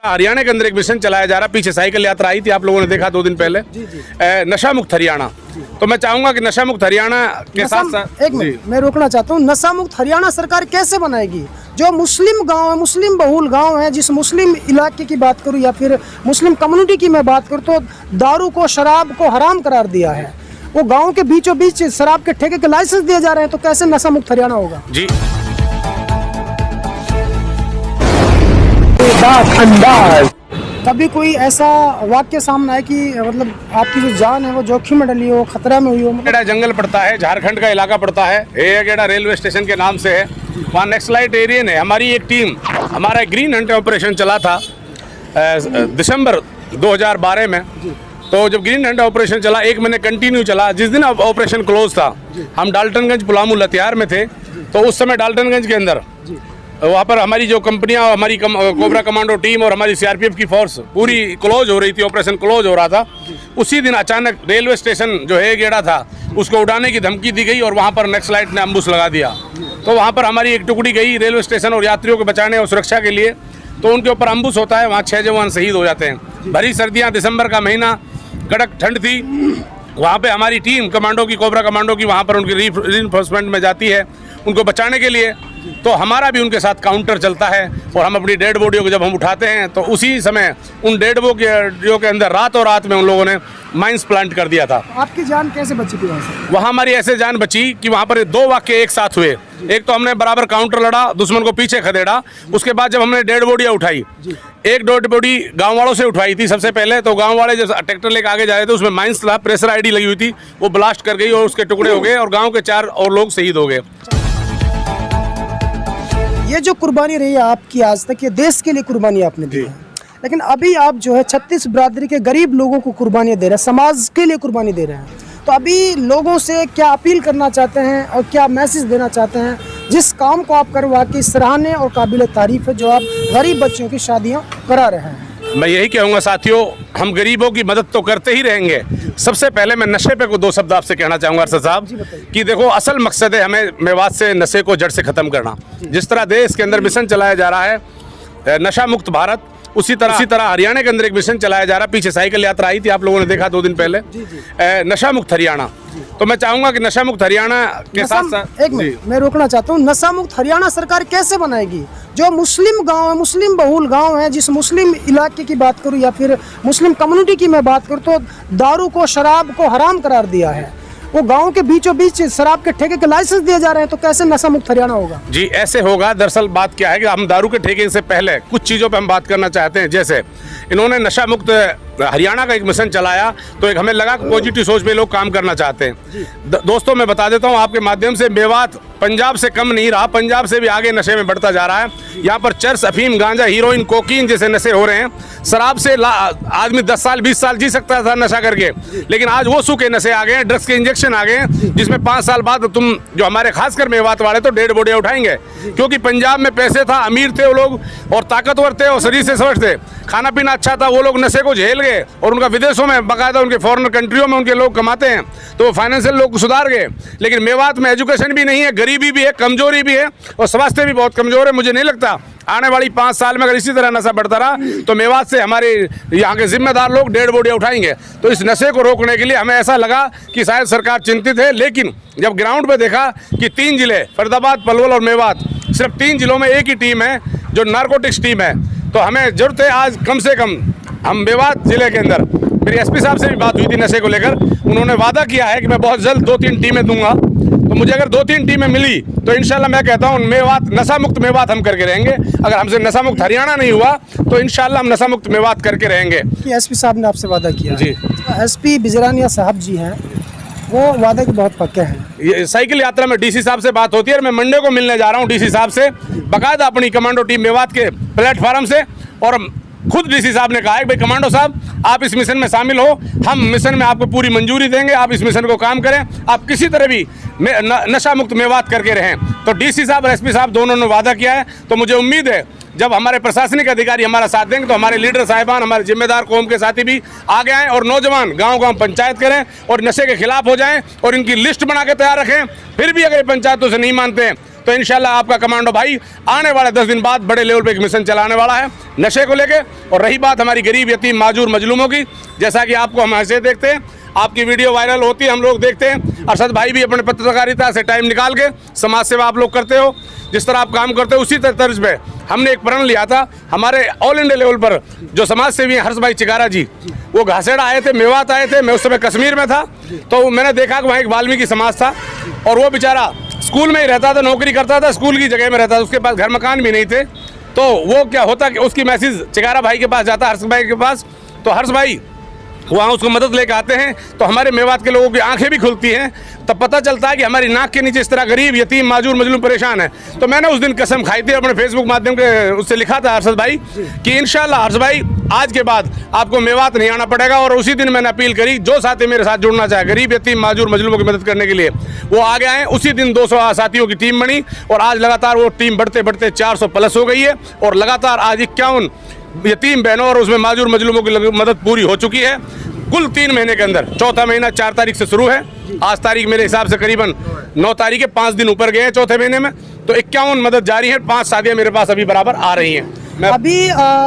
हरियाणा के अंदर एक मिशन चलाया जा रहा है। पीछे साइकिल यात्रा आई थी, आप लोगों ने देखा 2 दिन पहले। नशा मुक्त हरियाणा। तो मैं चाहूंगा कि नशा मुक्त हरियाणा के साथ साथ एक मिनट मैं रोकना चाहता हूँ। नशा मुक्त हरियाणा सरकार कैसे बनाएगी? जो मुस्लिम गांव है, मुस्लिम बहुल गांव है, जिस मुस्लिम इलाके की बात करूँ या फिर मुस्लिम कम्युनिटी की मैं बात करूँ, तो दारू को, शराब को हराम करार दिया है। वो गाँव के बीचों बीच शराब के ठेके के लाइसेंस दिए जा रहे हैं, तो कैसे नशा मुक्त हरियाणा होगा? जी कभी कोई ऐसा वाक्य सामने आए कि मतलब आपकी जो जान है वो जोखिम में डली हो, खतरा में हुई हो? गेड़ा जंगल पड़ता है, झारखंड का इलाका पड़ता है, गेड़ा रेलवे स्टेशन के नाम से है। वहाँ नेक्सलाइट एरियन है। हमारी एक टीम, हमारा ग्रीन हंट ऑपरेशन चला था दिसंबर 2012 में। तो जब ग्रीन हंट ऑपरेशन चला 1 महीने कंटिन्यू चला। जिस दिन ऑपरेशन क्लोज था, हम डाल्टनगंज पुलामू लतियार में थे। तो उस समय डाल्टनगंज के अंदर वहाँ पर हमारी जो कंपनियां, हमारी कोबरा कमांडो टीम और हमारी सीआरपीएफ की फोर्स पूरी क्लोज हो रही थी, ऑपरेशन क्लोज हो रहा था। उसी दिन अचानक रेलवे स्टेशन जो है गेड़ा था, उसको उड़ाने की धमकी दी गई और वहाँ पर नक्सलाइट ने अम्बुश लगा दिया। तो वहाँ पर हमारी एक टुकड़ी गई रेलवे स्टेशन और यात्रियों को बचाने और सुरक्षा के लिए। तो उनके ऊपर अम्बुश होता है, वहाँ 6 जवान शहीद हो जाते हैं। भरी सर्दियाँ, दिसंबर का महीना, कड़क ठंड थी। वहाँ पे हमारी टीम कमांडो की, कोबरा कमांडो की, वहाँ पर उनकी रीइंफोर्समेंट में जाती है उनको बचाने के लिए। तो हमारा भी उनके साथ काउंटर चलता है और हम अपनी डेड बॉडियों को जब हम उठाते हैं तो उसी समय उन डेड बॉडियों के अंदर रातों रात में उन लोगों ने माइंस प्लांट कर दिया था। आपकी जान कैसे बची थी वहाँ से? वहाँ हमारी ऐसे जान बची कि वहाँ पर 2 वाक़ये एक साथ हुए। एक तो हमने बराबर काउंटर लड़ा, दुश्मन को पीछे खदेड़ा। उसके बाद जब हमने डेड बॉडियाँ उठाई, एक डेड बॉडी गाँव वालों से उठाई थी सबसे पहले। तो गाँव वाले जब ट्रैक्टर लेकर आगे जा रहे थे, उसमें माइंस था, प्रेशर आईडी लगी हुई थी, वो ब्लास्ट कर गई और उसके टुकड़े हो गए और गाँव के 4 और लोग शहीद हो गए। ये जो कुर्बानी रही है आपकी आज तक, ये देश के लिए कुर्बानी आपने दी है, लेकिन अभी आप जो है 36 बिरादरी के गरीब लोगों को कुर्बानी दे रहे हैं, समाज के लिए कुर्बानी दे रहे हैं। तो अभी लोगों से क्या अपील करना चाहते हैं और क्या मैसेज देना चाहते हैं? जिस काम को आप करवा के सराहनीय और काबिल तारीफ है, जो आप गरीब बच्चों की शादियाँ करा रहे हैं। मैं यही कहूँगा साथियों, हम गरीबों की मदद तो करते ही रहेंगे। सबसे पहले मैं नशे पे को 2 शब्द आपसे कहना चाहूँगा अरशद साहब कि देखो, असल मकसद है हमें मेवात से नशे को जड़ से ख़त्म करना। जिस तरह देश के अंदर मिशन चलाया जा रहा है नशा मुक्त भारत, उसी तरह हरियाणा के अंदर एक मिशन चलाया जा रहा है। पीछे साइकिल यात्रा आई थी, आप लोगों ने देखा 2 दिन पहले। नशा मुक्त हरियाणा। तो मैं चाहूँगा कि नशा मुक्त हरियाणा के साथ साथ एक मिनट मैं रोकना चाहता हूँ। नशा मुक्त हरियाणा सरकार कैसे बनाएगी? जो मुस्लिम गांव है, मुस्लिम बहुल गांव है, जिस मुस्लिम इलाके की बात करूँ या फिर मुस्लिम कम्युनिटी की मैं बात करूँ, तो दारू को, शराब को हराम करार दिया है। वो गांव के बीचों बीच शराब के ठेके के लाइसेंस दिए जा रहे हैं, तो कैसे नशा मुक्त हरियाणा होगा? जी ऐसे होगा। दरअसल बात क्या है कि हम दारू के ठेके से पहले कुछ चीज़ों पे हम बात करना चाहते हैं। जैसे इन्होंने नशा मुक्त हरियाणा का एक मिशन चलाया, तो एक हमें लगा कि पॉजिटिव सोच पे लोग काम करना चाहते हैं। दोस्तों मैं बता देता हूँ आपके माध्यम से, मेवात पंजाब से कम नहीं रहा, पंजाब से भी आगे नशे में बढ़ता जा रहा है। यहाँ पर चरस, अफीम, गांजा, हीरोइन, कोकीन जैसे नशे हो रहे हैं। शराब से आदमी 10 साल 20 साल जी सकता था नशा करके, लेकिन आज वो सूखे नशे आ गए हैं, ड्रग्स के इंजेक्शन आ गए हैं, जिसमें 5 साल बाद तुम जो हमारे खासकर मेवात वाले तो डेड बॉडी उठाएंगे। क्योंकि पंजाब में पैसे था, अमीर थे वो लोग और ताकतवर थे और शरीर से स्वस्थ थे, खाना पीना अच्छा था। वो लोग नशे को झेल गए और उनका विदेशों में, बाकायदा उनके फॉरेन कंट्रियों में उनके लोग कमाते हैं, तो फाइनेंशियल लोग सुधार गए। लेकिन मेवात में एजुकेशन भी नहीं है, गरीबी भी है, कमजोरी भी है और स्वास्थ्य भी बहुत कमजोर है। मुझे नहीं लगता आने वाली 5 साल में अगर इसी तरह नशा बढ़ता रहा तो मेवात से हमारे यहाँ के जिम्मेदार लोग डेड बॉडी उठाएंगे। तो इस नशे को रोकने के लिए हमें ऐसा लगा कि शायद सरकार चिंतित है, लेकिन जब ग्राउंड पे देखा कि 3 जिले फरीदाबाद, पलवल और मेवात, सिर्फ 3 जिलों में एक ही टीम है जो नारकोटिक्स टीम है, तो हमें जरूरत है आज कम से कम हम मेवात जिले के अंदर, मेरी एसपी साहब से भी बात हुई थी नशे को लेकर, उन्होंने वादा किया है कि मैं बहुत जल्द 2-3 टीमें दूंगा। तो मुझे अगर 2-3 टीमें मिली तो इंशाल्लाह मैं कहता हूँ मेवात, नशा मुक्त मेवात हम करके रहेंगे। अगर हमसे नशा मुक्त हरियाणा नहीं हुआ तो इंशाल्लाह हम नशा मुक्त मेवात करके रहेंगे। एसपी साहब ने आपसे वादा किया? जी, एसपी बिजरानिया साहब जी हैं, वो वादे के बहुत पक्के हैं। ये साइकिल यात्रा में डीसी साहब से बात होती है और मैं मंडे को मिलने जा रहा हूँ डीसी साहब से, बाकायदा अपनी कमांडो टीम मेवात के प्लेटफार्म से। और खुद डीसी साहब ने कहा है भाई कमांडो साहब आप इस मिशन में शामिल हो, हम मिशन में आपको पूरी मंजूरी देंगे, आप इस मिशन को काम करें, आप किसी तरह भी नशा मुक्त मेवात करके रहें। तो डीसी साहब और एसपी साहब दोनों ने वादा किया है। तो मुझे उम्मीद है जब हमारे प्रशासनिक अधिकारी हमारा साथ देंगे तो हमारे लीडर साहिबान, हमारे जिम्मेदार कौम के साथी भी आगे आएँ और नौजवान गांव-गांव पंचायत करें और नशे के खिलाफ हो जाएं और इनकी लिस्ट बना के तैयार रखें। फिर भी अगर ये पंचायतों से नहीं मानते हैं तो इंशाल्लाह आपका कमांडो भाई आने वाले 10 दिन बाद बड़े लेवल पे एक मिशन चलाने वाला है नशे को लेके। और रही बात हमारी गरीब यतीम माजूर मजलूमों की, जैसा कि आपको हम ऐसे देखते हैं, आपकी वीडियो वायरल होती है, हम लोग देखते हैं। अरशद भाई भी अपने पत्रकारिता से टाइम निकाल के समाज सेवा आप लोग करते हो, जिस तरह आप काम करते हो उसी तर्ज पे हमने एक प्रण लिया था। हमारे ऑल इंडिया लेवल पर जो समाज सेवी हैं हर्ष भाई चिकारा जी, वो घासेड़ा आए थे, मेवात आए थे, मैं उस समय कश्मीर में था, तो मैंने देखा कि वहाँ एक वाल्मीकि समाज था और वो बेचारा स्कूल में ही रहता था, नौकरी करता था, स्कूल की जगह में रहता था, उसके पास घर मकान भी नहीं थे। तो वो क्या होता कि उसकी मैसेज चिकारा भाई के पास जाता, हर्ष भाई के पास, तो हर्ष भाई वहाँ उसको मदद लेकर आते हैं, तो हमारे मेवात के लोगों की आंखें भी खुलती हैं। तब पता चलता है कि हमारी नाक के नीचे इस तरह गरीब यतीम माजूर मजलूम परेशान है। तो मैंने उस दिन कसम खाई थी, अपने फेसबुक माध्यम के उससे लिखा था अरशद भाई कि इंशाल्लाह हर्ष भाई आज के बाद आपको मेवात नहीं आना पड़ेगा। और उसी दिन मैंने अपील करी, जो साथी मेरे साथ जुड़ना चाहे गरीब यतीम माजूर मजलूमों की मदद करने के लिए वो आगे आए। उसी दिन 200 साथियों की टीम बनी और आज लगातार वो टीम बढ़ते बढ़ते 400 प्लस हो गई है और लगातार आज 51 यतीम बहनों और उसमें माजूर मजलूमों की मदद पूरी हो चुकी है। कुल 3 महीने के अंदर, चौथा महीना 4 तारीख से शुरू है, आज तारीख मेरे हिसाब से करीबन 9 तारीख है, 5 दिन ऊपर गए हैं चौथे महीने में, तो 51 मदद जारी है। 5 शादियाँ मेरे पास अभी बराबर आ रही हैं। अभी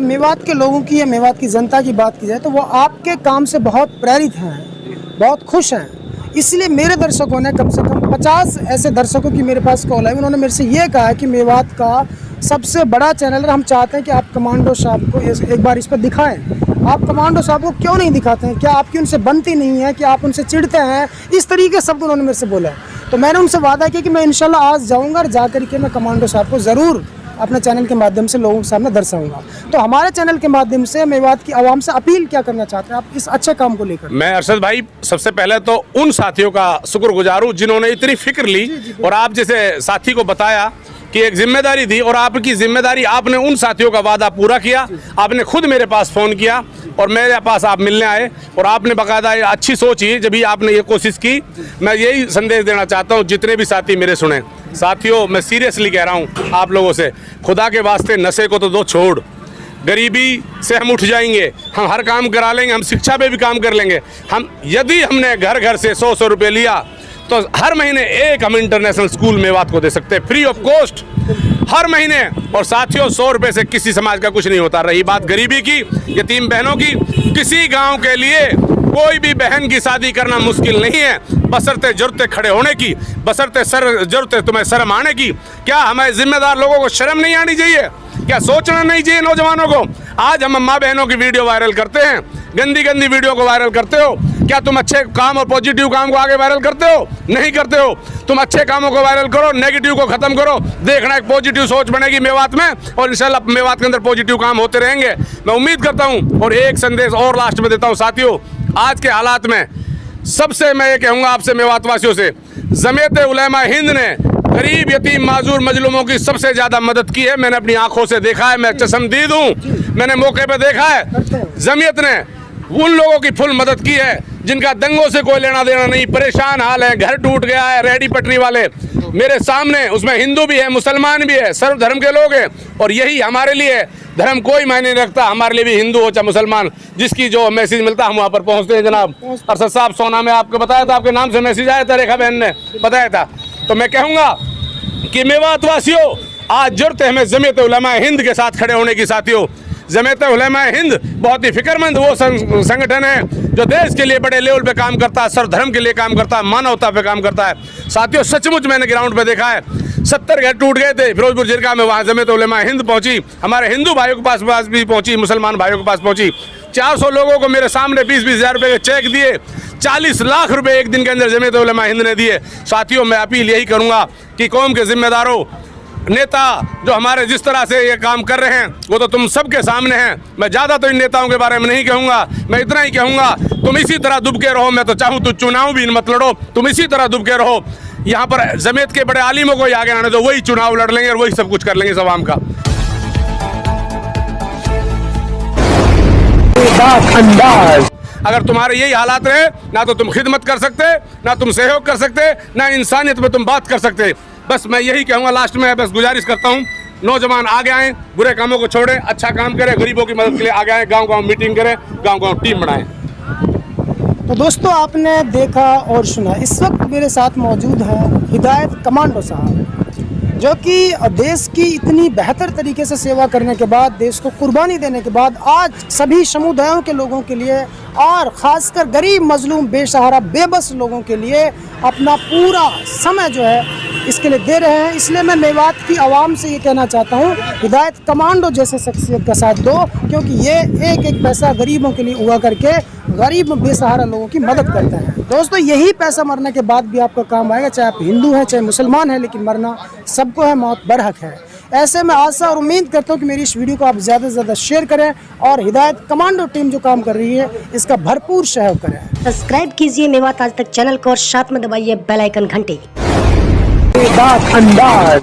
मेवात के लोगों की या मेवात की जनता की बात की जाए तो वो आपके काम से बहुत प्रेरित हैं, बहुत खुश हैं। इसलिए मेरे दर्शकों ने कम से कम 50 ऐसे दर्शकों की मेरे पास कॉल आई, उन्होंने मेरे से ये कहा है कि मेवात का सबसे बड़ा चैनल है, हम चाहते हैं कि आप कमांडो साहब को एक बार इस पर दिखाएं। आप कमांडो साहब को क्यों नहीं दिखाते हैं? क्या आपकी उनसे बनती नहीं है? क्या आप उनसे चिढ़ते हैं? इस तरीके शब्द उन्होंने मेरे से बोला है। तो मैंने उनसे वादा किया कि मैं इंशाल्लाह आज जाऊंगा और जा करके मैं कमांडो साहब को ज़रूर अपने चैनल के माध्यम से लोगों के सामने दर्शाऊंगा। तो हमारे चैनल के माध्यम से मेवात की आवाम से अपील क्या करना चाहते हैं आप इस अच्छे काम को लेकर? मैं अरशद भाई सबसे पहले तो उन साथियों का शुक्रगुजार हूँ जिन्होंने इतनी फिक्र ली और आप जैसे साथी को बताया कि एक जिम्मेदारी दी और आपकी जिम्मेदारी, आपने उन साथियों का वादा पूरा किया। आपने खुद मेरे पास फ़ोन किया और मेरे पास आप मिलने आए और आपने बाकायदा अच्छी सोच ही जब भी आपने ये कोशिश की। मैं यही संदेश देना चाहता हूँ जितने भी साथी मेरे सुने, साथियों मैं सीरियसली कह रहा हूँ आप लोगों से, खुदा के वास्ते नशे को तो दो छोड़, गरीबी से हम उठ जाएंगे, हम हर काम करा लेंगे, हम शिक्षा पे भी काम कर लेंगे। हम यदि हमने घर घर से 100 रुपये लिया तो हर महीने एक हम इंटरनेशनल स्कूल मेवात को दे सकते हैं फ्री ऑफ कॉस्ट हर महीने। और साथियों 100 रुपये से किसी समाज का कुछ नहीं होता। रही बात गरीबी की, यतीम बहनों की, किसी गांव के लिए कोई भी बहन की शादी करना मुश्किल नहीं है, बशर्ते जरूरतें खड़े होने की, बशर्ते जरूरतें तुम्हें शर्म आने की। क्या हमें जिम्मेदार लोगों को शर्म नहीं आनी चाहिए? क्या सोचना नहीं चाहिए नौजवानों को? आज हम माँ बहनों की वीडियो वायरल करते हैं, गंदी गंदी वीडियो को वायरल करते हो। क्या तुम अच्छे काम और पॉजिटिव काम को आगे वायरल करते हो? नहीं करते हो। तुम अच्छे कामों को वायरल करो, नेगेटिव को खत्म करो, देखना एक पॉजिटिव सोच बनेगी मेवात में और इंशाल्लाह मेवात के अंदर पॉजिटिव काम होते रहेंगे, मैं उम्मीद करता हूं। और एक संदेश और लास्ट में देता हूं साथियों, आज के हालात में सबसे मैं ये कहूँगा आपसे मेवात वासियों से, जमीयत उलमा हिंद ने गरीब यतीम माजूर मजलूमों की सबसे ज़्यादा मदद की है। मैंने अपनी आंखों से देखा है, मैं चश्मदीद हूँ, मैंने मौके पे देखा है। जमीयत ने उन लोगों की फुल मदद की है जिनका दंगों से कोई लेना देना नहीं, परेशान हाल है, घर टूट गया है, रेहड़ी पटरी वाले मेरे सामने, उसमें हिंदू भी है, मुसलमान भी है, सर्व धर्म के लोग हैं। और यही हमारे लिए धर्म कोई मायने नहीं रखता, हमारे लिए भी हिंदू हो चाहे मुसलमान, जिसकी जो मैसेज मिलता है हम वहाँ पर पहुँचते हैं। जनाब अरशद साहब सोना में आपको बताया था, आपके नाम से मैसेज आया था, रेखा बहन ने बताया था। तो मैं कहूँगा कि मेवात वासियों, आज जरूरत है हमें जमीयत उलमा हिंद के साथ खड़े होने की। साथियों जमीयत उलमा हिंद बहुत ही फिक्रमंद वो संगठन है जो देश के लिए बड़े लेवल पे काम करता है, सर्वधर्म के लिए काम करता है, मानवता पे काम करता है। साथियों सचमुच मैंने ग्राउंड पे देखा है, 70 घर टूट गए थे फिरोजपुर जिला में, वहाँ जमीयत उलमा हिंद पहुँची, हमारे हिंदू भाइयों के पास भी पहुँची, मुसलमान भाइयों के पास पहुँची। 400 लोगों को मेरे सामने 20-20 हज़ार रुपये के चेक दिए, 40 लाख रुपए एक दिन के अंदर जमीयत उलमा हिंद ने दिए। साथियों मैं अपील यही करूँगा कि कौम के जिम्मेदारों, नेता जो हमारे जिस तरह से ये काम कर रहे हैं वो तो तुम सबके सामने हैं। मैं ज़्यादा तो इन नेताओं के बारे में नहीं कहूँगा, मैं इतना ही कहूँगा तुम इसी तरह दुबके रहो। मैं तो चाहूँ तो चुनाव भी मत लड़ो, तुम इसी तरह दुबके रहो। यहाँ पर जमीयत के बड़े आलिमों को ही आगे आने दो, वही चुनाव लड़ लेंगे और वही सब कुछ कर लेंगे सवाम का। अगर तुम्हारे यही हालात रहे, ना तो तुम खिदमत कर सकते, ना तुम सहयोग कर सकते, ना इंसानियत में तुम बात कर सकते। बस मैं यही कहूँगा लास्ट में, बस गुजारिश करता हूँ नौजवान आगे आएँ, बुरे कामों को छोड़ें, अच्छा काम करें, गरीबों की मदद के लिए आगे आएँ, गांव-गांव मीटिंग करें, गांव-गांव टीम बनाएं। तो दोस्तों आपने देखा और सुना, इस वक्त मेरे साथ मौजूद हैं हिदायत कमांडो साहब। जो कि देश की इतनी बेहतर तरीके से सेवा करने के बाद, देश को कुर्बानी देने के बाद आज सभी समुदायों के लोगों के लिए और ख़ासकर गरीब, मजलूम, बेसहारा, बेबस लोगों के लिए अपना पूरा समय जो है इसके लिए दे रहे हैं। इसलिए मैं मेवात की आवाम से ये कहना चाहता हूँ, हिदायत कमांडो जैसे शख्सियत का साथ दो, क्योंकि ये एक एक पैसा गरीबों के लिए हुआ करके गरीब बेसहारा लोगों की मदद करता है। दोस्तों, यही पैसा मरने के बाद भी आपका काम आएगा, चाहे आप हिंदू हैं चाहे मुसलमान हैं, लेकिन मरना सबको है, मौत बरहक है। ऐसे में आशा और उम्मीद करता हूँ कि मेरी इस वीडियो को आप ज़्यादा से ज़्यादा शेयर करें और हिदायत कमांडो टीम जो काम कर रही है इसका भरपूर सहयोग करें। सब्सक्राइब कीजिए मेवात आज तक चैनल को और साथ में दबाइए बेल आइकन घंटी। अंदाज